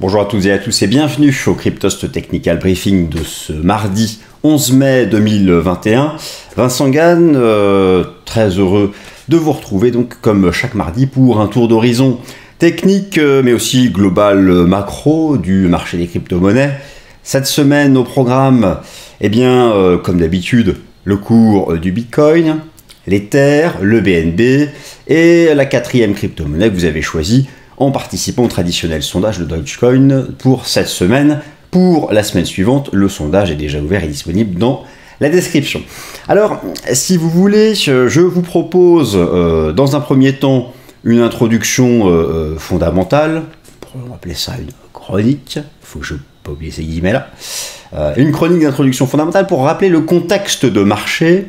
Bonjour à toutes et à tous et bienvenue au Cryptost Technical Briefing de ce mardi 11 mai 2021. Vincent Gann, très heureux de vous retrouver donc comme chaque mardi pour un tour d'horizon technique mais aussi global macro du marché des crypto-monnaies. Cette semaine au programme, eh bien comme d'habitude, le cours du Bitcoin, l'Ether, le BNB et la quatrième crypto-monnaie que vous avez choisie en participant au traditionnel sondage de Dogecoin pour cette semaine. Pour la semaine suivante, le sondage est déjà ouvert et disponible dans la description. Alors, si vous voulez, je vous propose dans un premier temps une introduction fondamentale, on va appeler ça une chronique, il faut que je ne pas oublier ces guillemets là, une chronique d'introduction fondamentale pour rappeler le contexte de marché,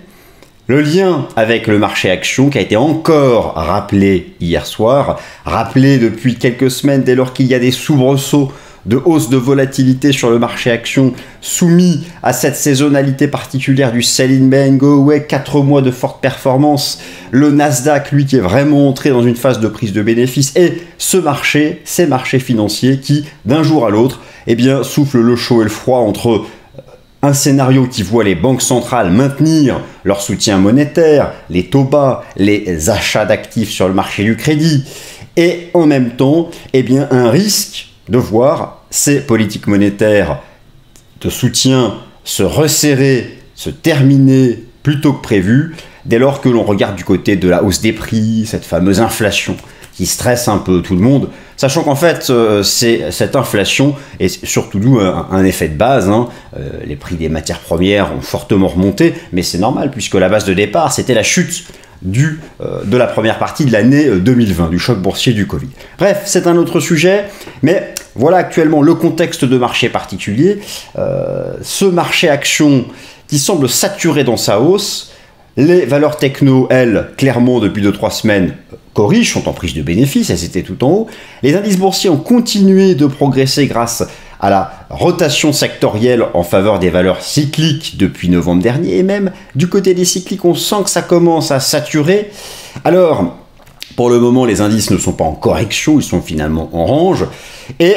le lien avec le marché action qui a été encore rappelé hier soir, rappelé depuis quelques semaines dès lors qu'il y a des soubresauts de hausse de volatilité sur le marché action soumis à cette saisonnalité particulière du sell in buy and go away, 4 mois de forte performance, le Nasdaq lui qui est vraiment entré dans une phase de prise de bénéfices et ce marché, ces marchés financiers qui d'un jour à l'autre eh bien, soufflent le chaud et le froid entre un scénario qui voit les banques centrales maintenir leur soutien monétaire, les taux bas, les achats d'actifs sur le marché du crédit, et en même temps, eh bien, un risque de voir ces politiques monétaires de soutien se resserrer, se terminer plus tôt que prévu, dès lors que l'on regarde du côté de la hausse des prix, cette fameuse inflation qui stresse un peu tout le monde, sachant qu'en fait, cette inflation est surtout due à un effet de base. Les prix des matières premières ont fortement remonté, mais c'est normal, puisque la base de départ, c'était la chute de la première partie de l'année 2020, du choc boursier du Covid. Bref, c'est un autre sujet, mais voilà actuellement le contexte de marché particulier. Ce marché action qui semble saturé dans sa hausse, les valeurs techno, elles, clairement, depuis 2-3 semaines, corrigent, sont en prise de bénéfices, elles étaient tout en haut. Les indices boursiers ont continué de progresser grâce à la rotation sectorielle en faveur des valeurs cycliques depuis novembre dernier. Et même du côté des cycliques, on sent que ça commence à saturer. Alors, pour le moment, les indices ne sont pas en correction, ils sont finalement en range. Et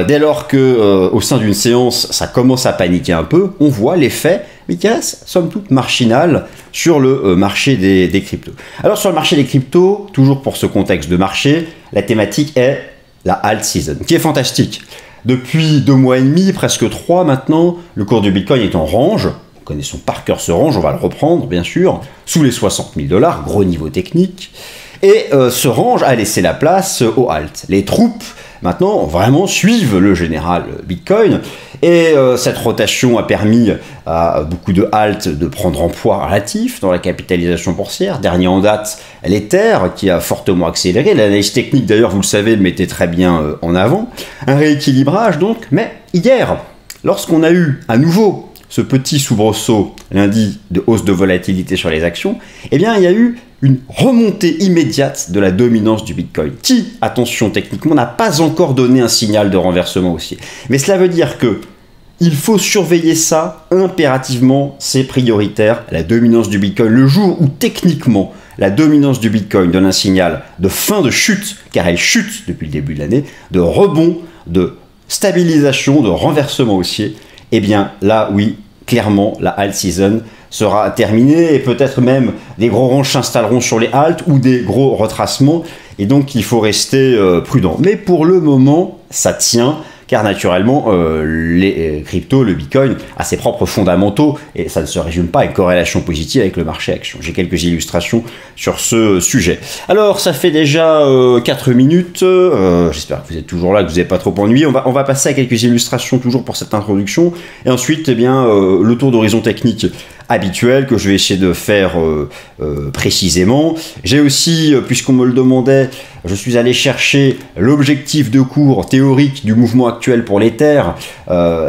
dès lors que, au sein d'une séance, ça commence à paniquer un peu, on voit l'effet, mais qui reste, somme toute, marginal sur le marché des cryptos. Alors, sur le marché des cryptos, toujours pour ce contexte de marché, la thématique est la alt season, qui est fantastique. Depuis 2 mois et demi, presque 3 maintenant, le cours du Bitcoin est en range. Nous connaissons par cœur ce range, on va le reprendre, bien sûr, sous les 60 000 $, gros niveau technique. Et ce range a laissé la place au alt. Les troupes, maintenant, vraiment suivent le général Bitcoin. Et cette rotation a permis à beaucoup de alt de prendre en poids relatif dans la capitalisation boursière. Dernier en date, l'Ether, qui a fortement accéléré. L'analyse technique, d'ailleurs, vous le savez, le mettait très bien en avant. Un rééquilibrage, donc. Mais hier, lorsqu'on a eu à nouveau ce petit soubresaut lundi de hausse de volatilité sur les actions, eh bien, il y a eu une remontée immédiate de la dominance du Bitcoin, qui, attention techniquement, n'a pas encore donné un signal de renversement haussier. Mais cela veut dire que il faut surveiller ça impérativement, c'est prioritaire, la dominance du Bitcoin. Le jour où techniquement la dominance du Bitcoin donne un signal de fin de chute, car elle chute depuis le début de l'année, de rebond, de stabilisation, de renversement haussier, eh bien là, oui, clairement, la alt season sera terminée et peut-être même des gros ranges s'installeront sur les alts ou des gros retracements et donc il faut rester prudent. Mais pour le moment, ça tient car naturellement, les cryptos, le Bitcoin, a ses propres fondamentaux et ça ne se résume pas à une corrélation positive avec le marché action. J'ai quelques illustrations sur ce sujet. Alors, ça fait déjà 4 minutes. J'espère que vous êtes toujours là, que vous n'avez pas trop ennuyé. On va passer à quelques illustrations toujours pour cette introduction. Et ensuite, eh bien, le tour d'horizon technique habituel que je vais essayer de faire précisément. J'ai aussi, puisqu'on me le demandait, je suis allé chercher l'objectif de cours théorique du mouvement actuel pour l'Ether,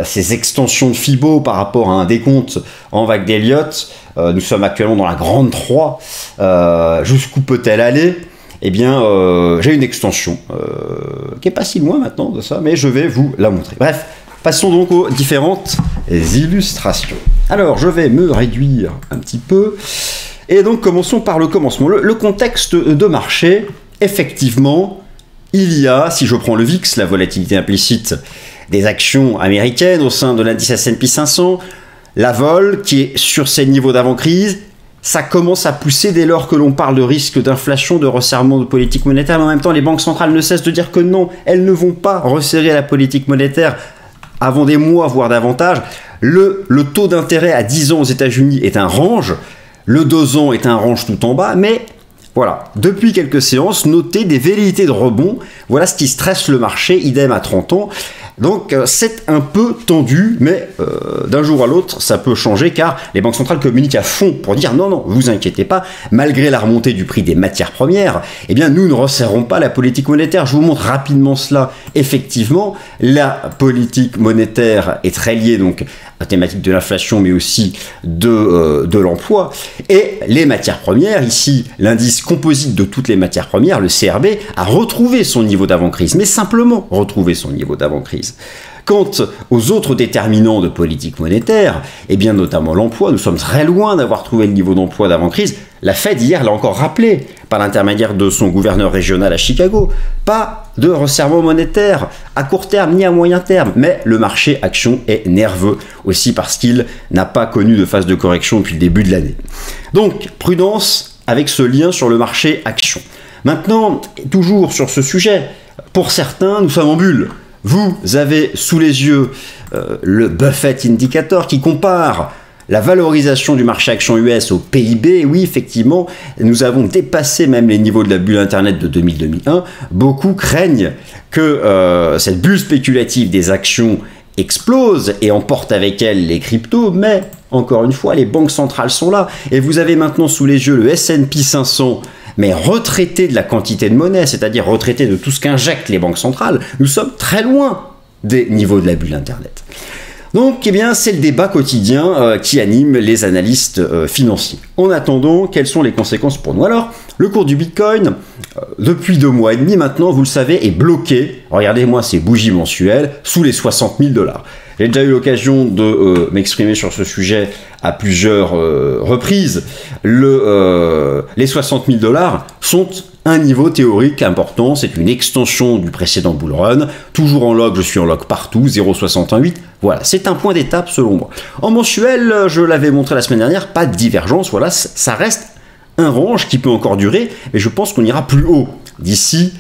ces extensions de Fibo par rapport à un décompte en vague d'Elliott. Nous sommes actuellement dans la grande 3. Jusqu'où peut-elle aller ? Eh bien, j'ai une extension qui n'est pas si loin maintenant de ça, mais je vais vous la montrer. Bref, passons donc aux différentes illustrations. Alors, je vais me réduire un petit peu. Et donc, commençons par le commencement. Le contexte de marché, effectivement, il y a, si je prends le VIX, la volatilité implicite des actions américaines au sein de l'indice S&P 500, la vol qui est sur ces niveaux d'avant-crise, ça commence à pousser dès lors que l'on parle de risque d'inflation, de resserrement de politique monétaire, mais en même temps les banques centrales ne cessent de dire que non, elles ne vont pas resserrer la politique monétaire avant des mois, voire davantage. Le taux d'intérêt à 10 ans aux États-Unis est un range, le 2 ans est un range tout en bas, mais voilà, depuis quelques séances, notez des velléités de rebond, voilà ce qui stresse le marché, idem à 30 ans. Donc c'est un peu tendu, mais d'un jour à l'autre, ça peut changer car les banques centrales communiquent à fond pour dire non, vous inquiétez pas, malgré la remontée du prix des matières premières, eh bien nous ne resserrons pas la politique monétaire. Je vous montre rapidement cela. Effectivement, la politique monétaire est très liée donc à la thématique de l'inflation, mais aussi de l'emploi. Et les matières premières, ici, l'indice composite de toutes les matières premières, le CRB, a retrouvé son niveau d'avant-crise, mais simplement retrouvé son niveau d'avant-crise. Quant aux autres déterminants de politique monétaire, eh bien notamment l'emploi, nous sommes très loin d'avoir trouvé le niveau d'emploi d'avant-crise. La Fed hier l'a encore rappelé par l'intermédiaire de son gouverneur régional à Chicago. Pas de resserrement monétaire à court terme ni à moyen terme, mais le marché action est nerveux aussi parce qu'il n'a pas connu de phase de correction depuis le début de l'année. Donc prudence avec ce lien sur le marché action. Maintenant, toujours sur ce sujet, pour certains, nous sommes en bulle. Vous avez sous les yeux le Buffett Indicator qui compare la valorisation du marché action US au PIB. Et oui, effectivement, nous avons dépassé même les niveaux de la bulle Internet de 2000-2001. Beaucoup craignent que cette bulle spéculative des actions explose et emporte avec elle les cryptos, mais encore une fois, les banques centrales sont là. Et vous avez maintenant sous les yeux le S&P 500, mais retraité de la quantité de monnaie, c'est-à-dire retraité de tout ce qu'injectent les banques centrales. Nous sommes très loin des niveaux de la bulle Internet. Donc, eh bien, c'est le débat quotidien qui anime les analystes financiers. En attendant, quelles sont les conséquences pour nous? Alors, le cours du Bitcoin, depuis 2 mois et demi maintenant, vous le savez, est bloqué. Regardez-moi ces bougies mensuelles sous les 60 000 $. J'ai déjà eu l'occasion de m'exprimer sur ce sujet à plusieurs reprises. Les 60 000 $ sont un niveau théorique important, c'est une extension du précédent bull run, toujours en log, je suis en log partout, 0,618, voilà, c'est un point d'étape selon moi. En mensuel, je l'avais montré la semaine dernière, pas de divergence, voilà, ça reste un range qui peut encore durer, mais je pense qu'on ira plus haut d'ici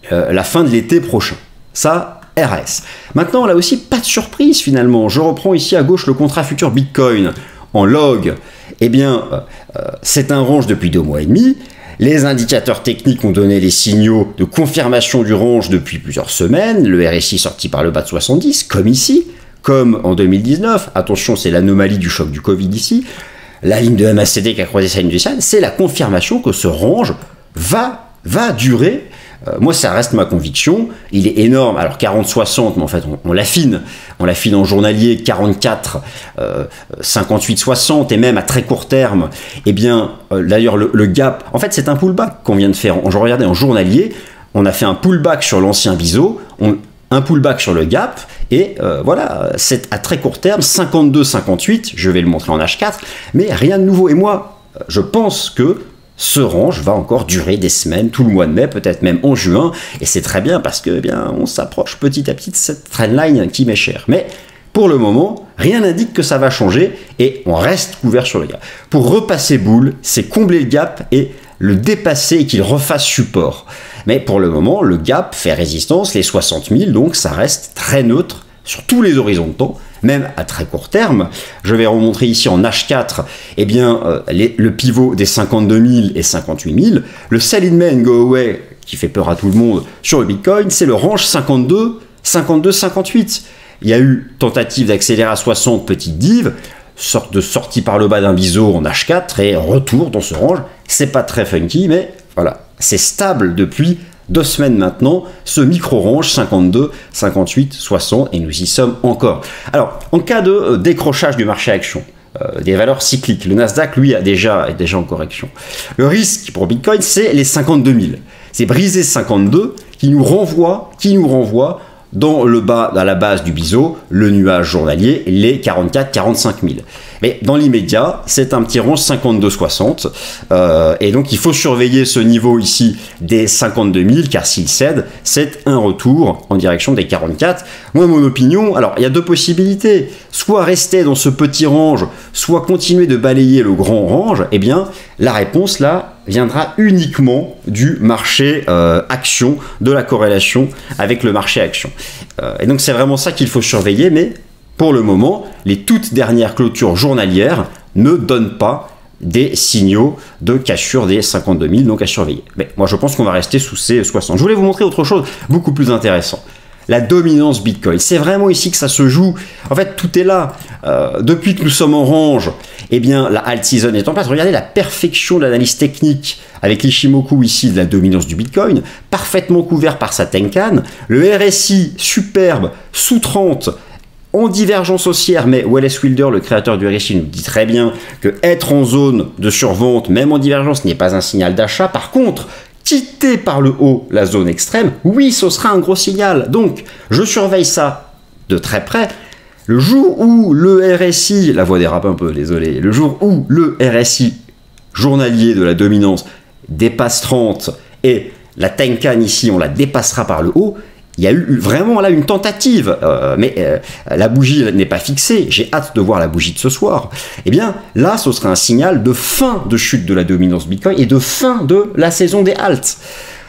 la fin de l'été prochain. Ça, RS. Maintenant, là aussi, pas de surprise finalement, je reprends ici à gauche le contrat futur Bitcoin en log, eh bien, c'est un range depuis 2 mois et demi. Les indicateurs techniques ont donné les signaux de confirmation du range depuis plusieurs semaines. Le RSI sorti par le bas de 70, comme ici, comme en 2019. Attention, c'est l'anomalie du choc du Covid ici. La ligne de MACD qui a croisé sa ligne du ciel, c'est la confirmation que ce range va durer. Moi, ça reste ma conviction. Il est énorme. Alors, 40-60, mais en fait, on l'affine. On l'affine en journalier, 44, 58-60, et même à très court terme. Eh bien, d'ailleurs, le gap... En fait, c'est un pullback qu'on vient de faire. Je regardais en journalier, on a fait un pullback sur l'ancien biseau, un pullback sur le gap, et voilà, c'est à très court terme, 52-58, je vais le montrer en H4, mais rien de nouveau. Et moi, je pense que ce range va encore durer des semaines, tout le mois de mai, peut-être même en juin, et c'est très bien parce que, eh bien, on s'approche petit à petit de cette trendline qui m'est chère. Mais pour le moment, rien n'indique que ça va changer et on reste couvert sur le gap. Pour repasser boule, c'est combler le gap et le dépasser et qu'il refasse support. Mais pour le moment, le gap fait résistance, les 60 000, donc ça reste très neutre sur tous les horizons de temps, même à très court terme. Je vais remontrer ici en H4 eh bien, le pivot des 52 000 et 58 000. Le sell in May and go away, qui fait peur à tout le monde sur le Bitcoin, c'est le range 52-58. Il y a eu tentative d'accélérer à 60, petite div, sorte de sortie par le bas d'un biseau en H4 et retour dans ce range. C'est pas très funky, mais voilà, c'est stable depuis 2 semaines maintenant, ce micro-range 52, 58, 60, et nous y sommes encore. Alors, en cas de décrochage du marché action, des valeurs cycliques, le Nasdaq, lui, est déjà en correction. Le risque pour Bitcoin, c'est les 52 000. C'est briser 52 qui nous renvoie dans la base du biseau, le nuage journalier, les 44, 45 000. Mais dans l'immédiat, c'est un petit range 52,60. Et donc, il faut surveiller ce niveau ici des 52 000, car s'il cède, c'est un retour en direction des 44. Moi, mon opinion, alors, il y a deux possibilités. Soit rester dans ce petit range, soit continuer de balayer le grand range. Eh bien, la réponse, là, viendra uniquement du marché action, de la corrélation avec le marché action. Et donc, c'est vraiment ça qu'il faut surveiller, mais pour le moment, les toutes dernières clôtures journalières ne donnent pas des signaux de cassure des 52 000, donc à surveiller. Mais moi, je pense qu'on va rester sous ces 60. Je voulais vous montrer autre chose beaucoup plus intéressant. La dominance Bitcoin. C'est vraiment ici que ça se joue. En fait, tout est là. Depuis que nous sommes en range, eh bien, la alt season est en place. Regardez la perfection de l'analyse technique avec l'Ishimoku ici de la dominance du Bitcoin, parfaitement couvert par sa Tenkan. Le RSI, superbe, sous 30, en divergence haussière, mais Wallace Wilder, le créateur du RSI, nous dit très bien que être en zone de survente, même en divergence, n'est pas un signal d'achat. Par contre, quitter par le haut la zone extrême, oui, ce sera un gros signal. Donc, je surveille ça de très près. Le jour où le RSI, la voix dérape un peu, désolé, le jour où le RSI journalier de la dominance dépasse 30 et la Tenkan ici, on la dépassera par le haut, il y a eu vraiment là une tentative, mais la bougie n'est pas fixée, j'ai hâte de voir la bougie de ce soir. Eh bien, là, ce sera un signal de fin de chute de la dominance Bitcoin et de fin de la saison des halts.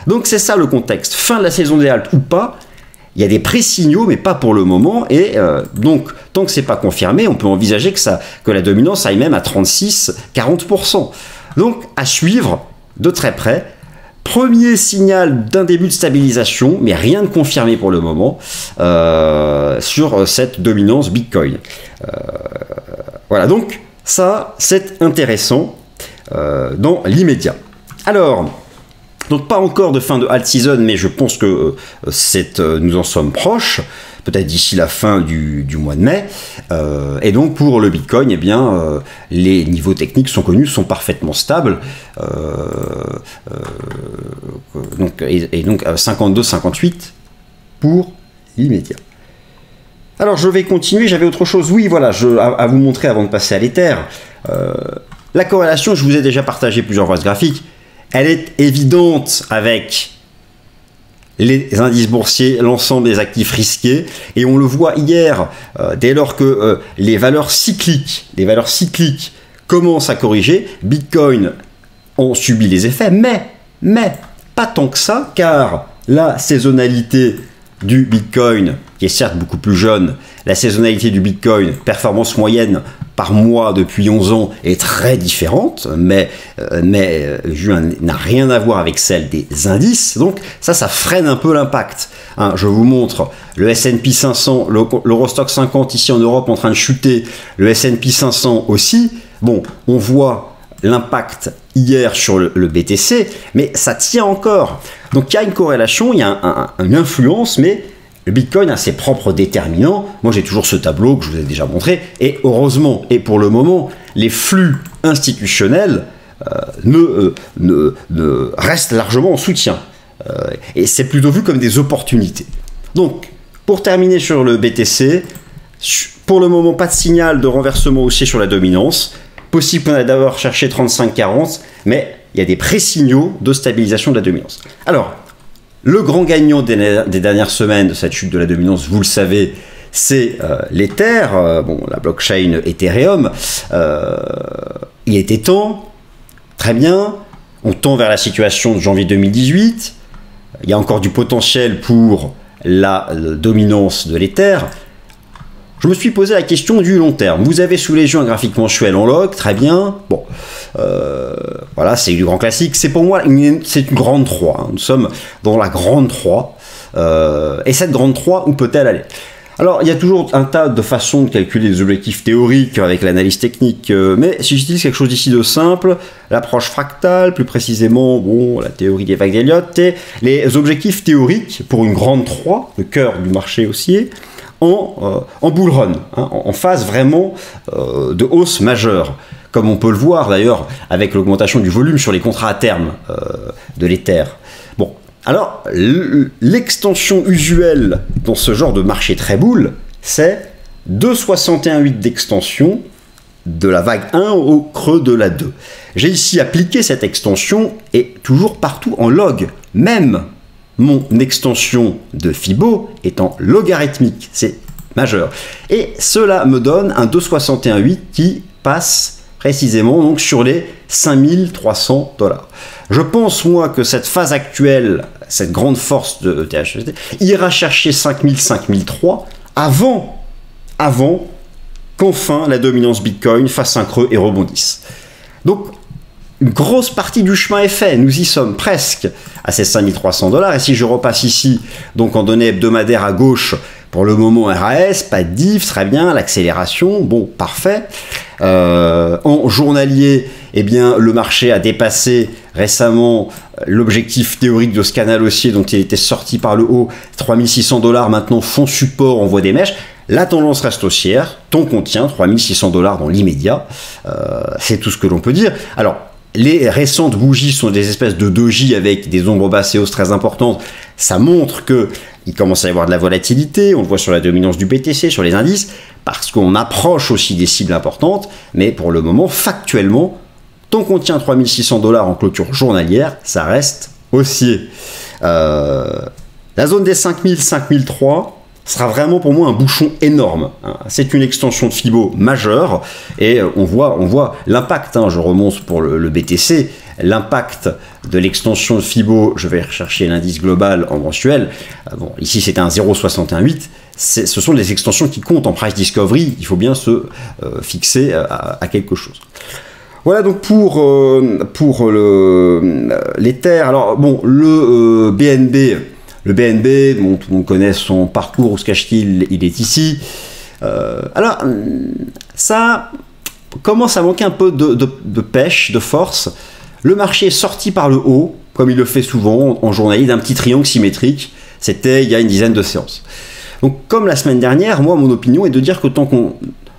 Donc c'est ça le contexte, fin de la saison des halts ou pas, il y a des pré-signaux, mais pas pour le moment, et donc, tant que c'est pas confirmé, on peut envisager que la dominance aille même à 36-40%. Donc, à suivre de très près. Premier signal d'un début de stabilisation, mais rien de confirmé pour le moment, sur cette dominance Bitcoin. Voilà, donc ça, c'est intéressant dans l'immédiat. Alors, donc pas encore de fin de alt season, mais je pense que nous en sommes proches, peut-être d'ici la fin du mois de mai. Et donc pour le Bitcoin, eh bien, les niveaux techniques sont connus, sont parfaitement stables. Donc 52-58 pour l'immédiat. Alors je vais continuer, j'avais autre chose. Oui, voilà, à vous montrer avant de passer à l'Ether. La corrélation, je vous ai déjà partagé plusieurs fois ce graphique. Elle est évidente avec les indices boursiers, l'ensemble des actifs risqués, et on le voit hier, dès lors que les valeurs cycliques commencent à corriger, Bitcoin en subit les effets, mais pas tant que ça, car la saisonnalité du Bitcoin, qui est certes beaucoup plus jeune, la saisonnalité du Bitcoin, performance moyenne par mois depuis 11 ans, est très différente, mais n'a rien à voir avec celle des indices, donc ça freine un peu l'impact. Hein, je vous montre le S&P 500, l'Eurostoxx 50 ici en Europe en train de chuter, le S&P 500 aussi. Bon, on voit l'impact hier sur le BTC, mais ça tient encore. Donc il y a une corrélation, il y a une influence, mais le Bitcoin a ses propres déterminants. Moi, j'ai toujours ce tableau que je vous ai déjà montré. Et heureusement, et pour le moment, les flux institutionnels restent largement en soutien. Et c'est plutôt vu comme des opportunités. Donc, pour terminer sur le BTC, pour le moment, pas de signal de renversement haussier sur la dominance. Possible qu'on ait d'abord cherché 35-40, mais il y a des pré-signaux de stabilisation de la dominance. Alors, le grand gagnant des dernières semaines de cette chute de la dominance, vous le savez, c'est l'Ether, la blockchain Ethereum. Il était temps, très bien, on tend vers la situation de janvier 2018, il y a encore du potentiel pour la dominance de l'Ether. Je me suis posé la question du long terme. Vous avez sous les yeux un graphique mensuel en log, très bien. Bon, voilà, c'est du grand classique. C'est pour moi, c'est une grande 3. Hein. Nous sommes dans la grande 3. Et cette grande 3, où peut-elle aller? Alors, il y a toujours un tas de façons de calculer les objectifs théoriques avec l'analyse technique, mais si j'utilise quelque chose d'ici de simple, l'approche fractale, plus précisément, la théorie des vagues d'Elliott, et les objectifs théoriques pour une grande 3, le cœur du marché haussier, en bull run, hein, en phase vraiment de hausse majeure, comme on peut le voir d'ailleurs avec l'augmentation du volume sur les contrats à terme de l'Ether. Bon, alors l'extension usuelle dans ce genre de marché très bull, c'est 2,61,8 d'extension de la vague 1 au creux de la 2. J'ai ici appliqué cette extension et toujours partout en log, même mon extension de Fibo est en logarithmique, c'est majeur. Et cela me donne un 2,61,8 qui passe précisément donc sur les 5300 $. Je pense moi que cette phase actuelle, cette grande force de THZ, ira chercher 5000, 5003 avant qu'enfin la dominance Bitcoin fasse un creux et rebondisse. Donc une grosse partie du chemin est fait, nous y sommes presque à ces 5300 $. Et si je repasse ici, donc en données hebdomadaires à gauche, pour le moment RAS, pas de diff, très bien, l'accélération, bon, parfait. En journalier, eh bien, le marché a dépassé récemment l'objectif théorique de ce canal haussier dont il était sorti par le haut, 3600 $, maintenant font support, on voit des mèches. La tendance reste haussière, ton contient 3600 $ dans l'immédiat, c'est tout ce que l'on peut dire. Alors, les récentes bougies sont des espèces de doji avec des ombres basses et hausses très importantes. Ça montre qu'il commence à y avoir de la volatilité, on le voit sur la dominance du BTC, sur les indices, parce qu'on approche aussi des cibles importantes, mais pour le moment, factuellement, tant qu'on tient 3600 $ en clôture journalière, ça reste haussier. La zone des 5000, 5003 sera vraiment pour moi un bouchon énorme. C'est une extension de Fibo majeure et on voit l'impact, je remonte pour le BTC, l'impact de l'extension de Fibo, je vais rechercher l'indice global en mensuel, bon, ici c'était un 0,61,8, ce sont des extensions qui comptent en price discovery, il faut bien se fixer à quelque chose. Voilà donc pour l'Ether. Alors bon, le BNB, bon, tout le monde connaît son parcours, où se cache-t-il, il est ici. Alors, ça commence à manquer un peu de pêche, de force. Le marché est sorti par le haut, comme il le fait souvent en journalier, d'un petit triangle symétrique. C'était il y a une dizaine de séances. Donc, comme la semaine dernière, moi, mon opinion est de dire que tant qu'on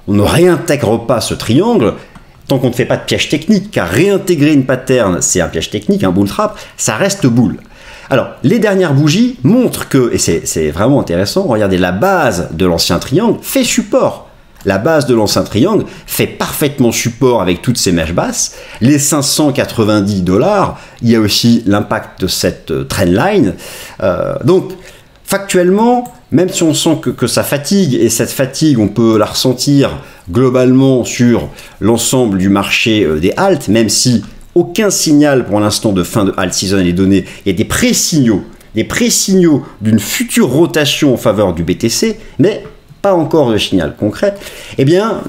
ne réintègre pas ce triangle, tant qu'on ne fait pas de piège technique, car réintégrer une pattern, c'est un piège technique, un bull trap, ça reste bull. Alors, les dernières bougies montrent que, et c'est vraiment intéressant, regardez, la base de l'ancien triangle fait support. La base de l'ancien triangle fait parfaitement support avec toutes ces mèches basses. Les 590 $, il y a aussi l'impact de cette trendline. Donc, factuellement, même si on sent que ça fatigue, et cette fatigue, on peut la ressentir globalement sur l'ensemble du marché des halts, même si aucun signal pour l'instant de fin de alt season est donné, il y a des pré-signaux d'une future rotation en faveur du BTC, mais pas encore de signal concret. Eh bien,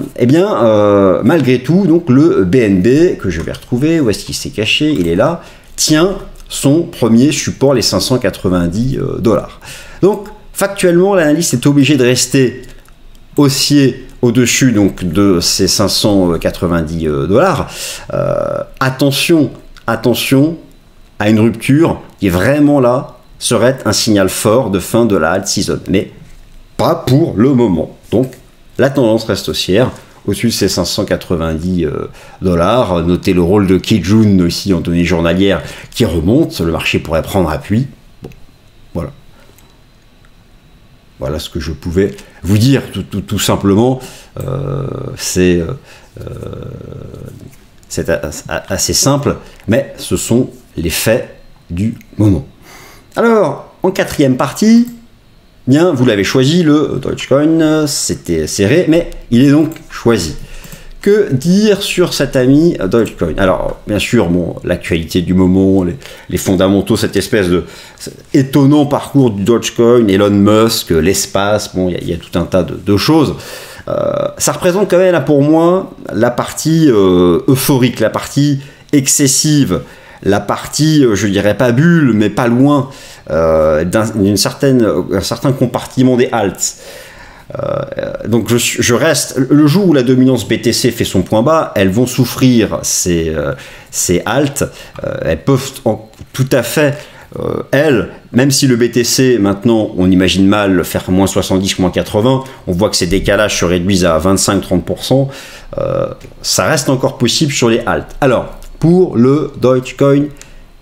malgré tout, donc le BNB, que je vais retrouver, où est-ce qu'il s'est caché, il est là, tient son premier support, les 590 $. Donc, factuellement, l'analyste est obligé de rester haussier au-dessus donc de ces 590 $. Attention à une rupture qui est vraiment là, serait un signal fort de fin de la alt season, mais pas pour le moment. Donc la tendance reste haussière au-dessus de ces 590 $. Notez le rôle de Kijun aussi en données journalières qui remonte, le marché pourrait prendre appui. Bon, voilà. Voilà ce que je pouvais vous dire, tout simplement. C'est assez simple, mais ce sont les faits du moment. Alors, en quatrième partie, bien, vous l'avez choisi, le Dogecoin, c'était serré, mais il est donc choisi. Que dire sur cet ami Dogecoin? Alors, bien sûr, bon, l'actualité du moment, les fondamentaux, cette espèce de étonnant parcours du Dogecoin, Elon Musk, l'espace, bon, il y a tout un tas de choses. Ça représente quand même, là, pour moi, la partie euphorique, la partie excessive, la partie, je dirais pas bulle, mais pas loin d'un certain compartiment des alts. Donc je reste, le jour où la dominance BTC fait son point bas, elles vont souffrir ces halts, elles peuvent tout à fait, même si le BTC maintenant on imagine mal faire moins 70, moins 80, on voit que ces décalages se réduisent à 25-30%, ça reste encore possible sur les halts. Alors pour le Dogecoin,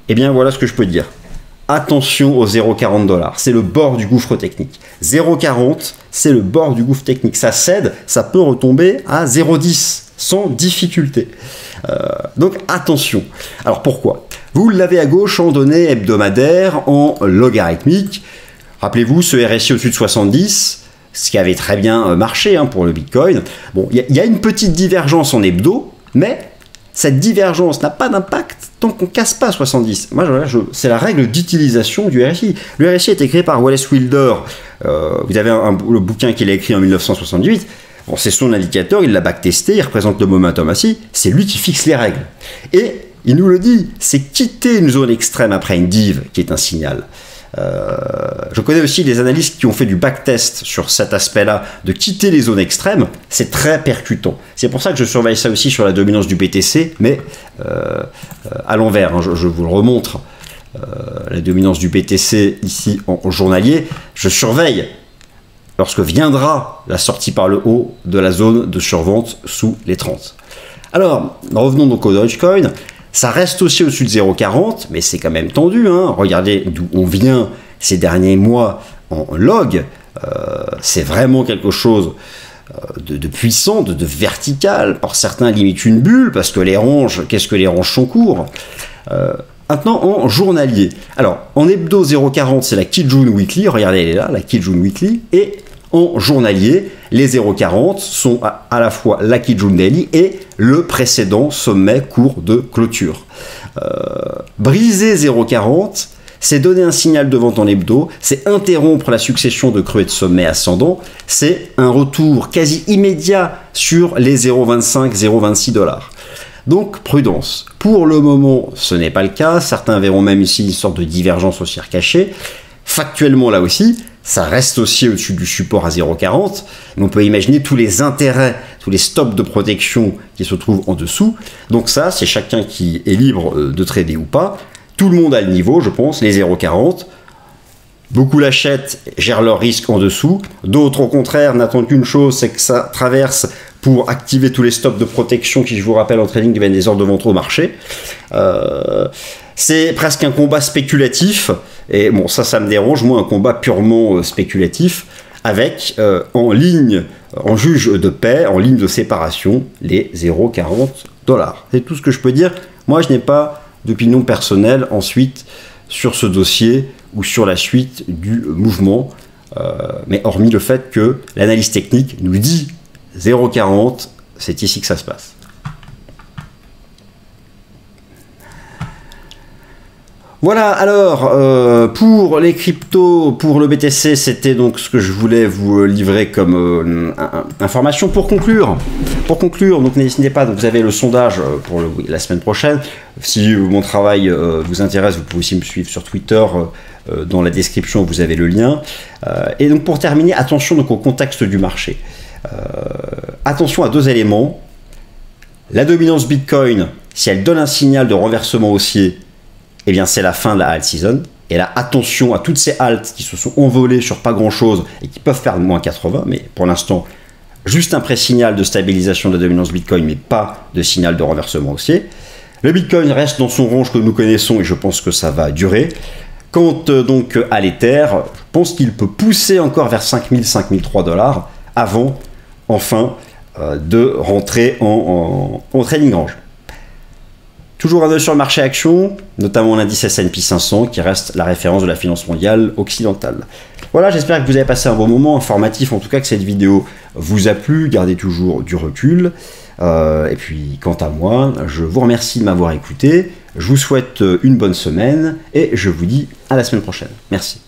eh bien voilà ce que je peux dire. Attention aux 0,40 $, c'est le bord du gouffre technique. 0,40, c'est le bord du gouffre technique. Ça cède, ça peut retomber à 0,10. sans difficulté. Donc attention. Alors pourquoi? Vous l'avez à gauche en données hebdomadaires, en logarithmique. Rappelez-vous, ce RSI au-dessus de 70, ce qui avait très bien marché pour le Bitcoin. Bon, il y a une petite divergence en hebdo, mais cette divergence n'a pas d'impact tant qu'on ne casse pas 70. Moi, c'est la règle d'utilisation du RSI. Le RSI a été créé par Wallace Wilder. Vous avez le bouquin qu'il a écrit en 1978. Bon, c'est son indicateur, il l'a backtesté, il représente le momentum assis. C'est lui qui fixe les règles. Et il nous le dit, c'est quitter une zone extrême après une div qui est un signal. Je connais aussi des analystes qui ont fait du backtest sur cet aspect-là, de quitter les zones extrêmes, c'est très percutant. C'est pour ça que je surveille ça aussi sur la dominance du BTC, mais à l'envers, je vous le remontre. La dominance du BTC ici en journalier, je surveille lorsque viendra la sortie par le haut de la zone de survente sous les 30. Alors, revenons donc au Dogecoin. Ça reste aussi au-dessus de 0,40, mais c'est quand même tendu. Regardez d'où on vient ces derniers mois en log. C'est vraiment quelque chose de puissant, de vertical. Par certains, limite une bulle, parce que les ranges, qu'est-ce que les ranges sont courts. Maintenant, en journalier. Alors, en hebdo 0,40, c'est la Kijun Weekly. Regardez, elle est là, la Kijun Weekly. Et en journalier, les 0,40 sont à la fois la Kijun Daily et le précédent sommet court de clôture. Briser 0,40, c'est donner un signal de vente en hebdo, c'est interrompre la succession de creux et de sommets ascendants, c'est un retour quasi immédiat sur les 0,25, 0,26 $. Donc prudence. Pour le moment, ce n'est pas le cas. Certains verront même ici une sorte de divergence haussière cachée. Factuellement, là aussi, ça reste aussi au-dessus du support à 0,40. Mais on peut imaginer tous les intérêts, tous les stops de protection qui se trouvent en dessous. Donc ça, c'est chacun qui est libre de trader ou pas. Tout le monde a le niveau, je pense, les 0,40. Beaucoup l'achètent, gèrent leur risque en dessous. D'autres, au contraire, n'attendent qu'une chose, c'est que ça traverse pour activer tous les stops de protection qui, je vous rappelle, en trading deviennent des ordres de vente au marché. C'est presque un combat spéculatif. Et bon, ça me dérange. Moi, un combat purement spéculatif avec, en ligne, en juge de paix, en ligne de séparation, les 0,40 $. C'est tout ce que je peux dire. Moi, je n'ai pas d'opinion personnelle ensuite sur ce dossier ou sur la suite du mouvement, mais hormis le fait que l'analyse technique nous dit 0,40, c'est ici que ça se passe. Voilà, alors, pour les cryptos, pour le BTC, c'était donc ce que je voulais vous livrer comme information. Pour conclure, donc n'hésitez pas, donc vous avez le sondage pour la semaine prochaine. Si mon travail vous intéresse, vous pouvez aussi me suivre sur Twitter. Dans la description, vous avez le lien. Et donc pour terminer, attention donc au contexte du marché. Attention à deux éléments. La dominance Bitcoin, si elle donne un signal de renversement haussier, eh bien c'est la fin de la alt season. Et là, attention à toutes ces alts qui se sont envolées sur pas grand-chose et qui peuvent faire moins 80, mais pour l'instant, juste un pré-signal de stabilisation de la dominance Bitcoin, mais pas de signal de renversement haussier. Le Bitcoin reste dans son range que nous connaissons et je pense que ça va durer. Quant donc à l'Ether, je pense qu'il peut pousser encore vers 5000, 5003 $ avant, enfin, de rentrer en trading range. Toujours un œil sur le marché action, notamment l'indice S&P 500 qui reste la référence de la finance mondiale occidentale. Voilà, j'espère que vous avez passé un bon moment, informatif en tout cas, que cette vidéo vous a plu, gardez toujours du recul. Et puis quant à moi, je vous remercie de m'avoir écouté, je vous souhaite une bonne semaine et je vous dis à la semaine prochaine. Merci.